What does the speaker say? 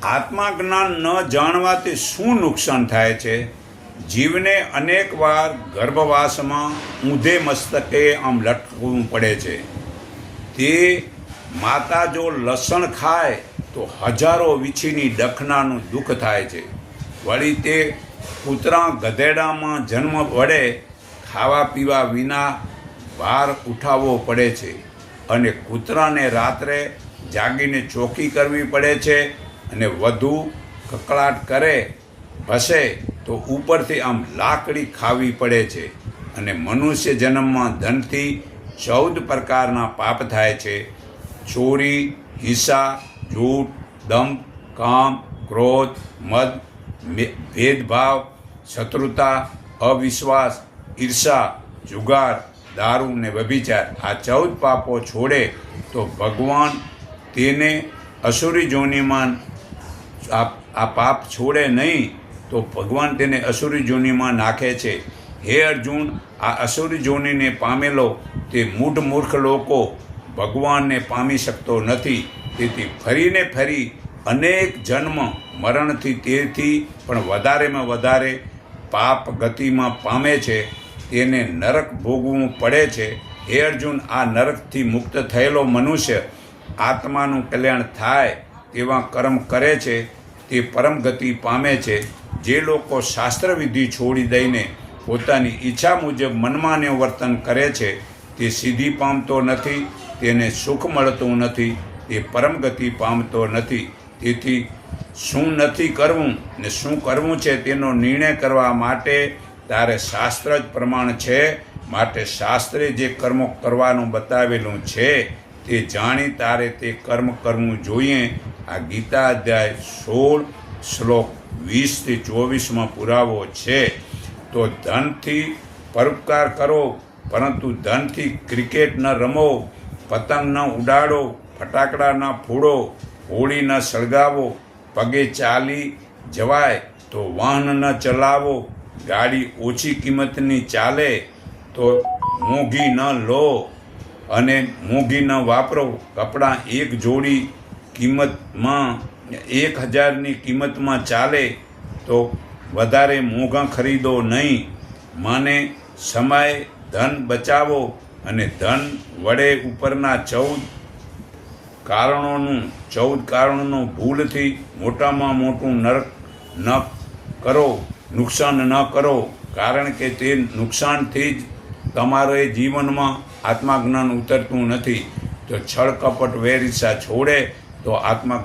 આત્મા જ્ઞાન ન જાણવાથી શું નુકસાન થાય છે? જીવને અનેક વાર ગર્ભવાસમાં ઊંધે મસ્તકે આમ લટકવું પડે છે. તે માતા જો લસણ ખાય તો હજારો વીછીની ડખનાનું દુઃખ થાય છે. વળી તે કૂતરા ગધેડામાં જન્મ વડે ખાવા પીવા વિના ભાર ઉઠાવવો પડે છે અને કૂતરાને રાત્રે જાગીને ચોકી કરવી પડે છે અને વધુ કકળાટ કરે ભસે તો ઉપરથી આમ લાકડી ખાવી પડે છે. અને મનુષ્ય જન્મમાં ધનથી 14 પ્રકારના પાપ થાય છે: ચોરી, હિંસા, જૂઠ, દંભ, કામ, ક્રોધ, મદ, ભેદભાવ, શત્રુતા, અવિશ્વાસ, ઈર્ષા, જુગાર, દારૂ ને વ્યભિચાર. આ 14 પાપો છોડે તો ભગવાન તેને અસુરી જોનીમાં આ પાપ છોડે નહીં તો ભગવાન તેને અસુરી જોનીમાં નાખે છે. હે અર્જુન, આ અસુરી જોનીને પામેલો તે મૂઢ મૂર્ખ લોકો ભગવાનને પામી શકતો નથી. તેથી ફરીને ફરી અનેક જન્મ મરણથી તેથી પણ વધારેમાં વધારે પાપ ગતિમાં પામે છે. તેને નરક ભોગવવું પડે છે. હે અર્જુન, આ નરકથી મુક્ત થયેલો મનુષ્ય આત્માનું કલ્યાણ થાય તેવા કર્મ કરે છે તે પરમ ગતિ પામે છે. જે લોકો શાસ્ત્રવિધિ છોડી દઈને પોતાની ઈચ્છા મુજબ મનમાન્ય વર્તન કરે છે તે સિદ્ધિ પામતો નથી, તેને સુખ મળતું નથી, તે પરમ ગતિ પામતો નથી. તેથી શું નથી કરવું ને શું કરવું છે તેનો નિર્ણય કરવા માટે તારે શાસ્ત્ર જ પ્રમાણ છે. માટે શાસ્ત્રે જે કર્મો કરવાનું બતાવેલું છે તે જાણી તારે તે કર્મ કરવું જોઈએ. આ ગીતા અધ્યાય 16 શ્લોક 20 થી 24 પુરાવો છે. તો ધનથી પરોપકાર કરો, પરંતુ ધનથી ક્રિકેટ ન રમો, પતંગ ન ઉડાડો, ફટાકડા ન ફોડો, હોળી ન સળગાવો, પગે ચાલી જવાય તો વાહન ન ચલાવો, ગાડી ઓછી કિંમતની ચાલે તો મોંઘી ન લો અને મોંઘી ન વાપરો. કપડાં એક જોડી કિંમતમાં 1000ની કિંમતમાં ચાલે તો વધારે મોંઘા ખરીદો નહીં. મને સમય, ધન બચાવો અને ધન વડે ઉપરના 14 કારણોનું ભૂલથી મોટામાં મોટું નરક ન કરો, નુકસાન ન કરો. કારણ કે તે નુકસાનથી જ તમારે જીવનમાં આત્મજ્ઞાન ઉતરતું નથી. તો છળ કપટ વેર ઈર્ષા છોડે તો આત્મજ્ઞાન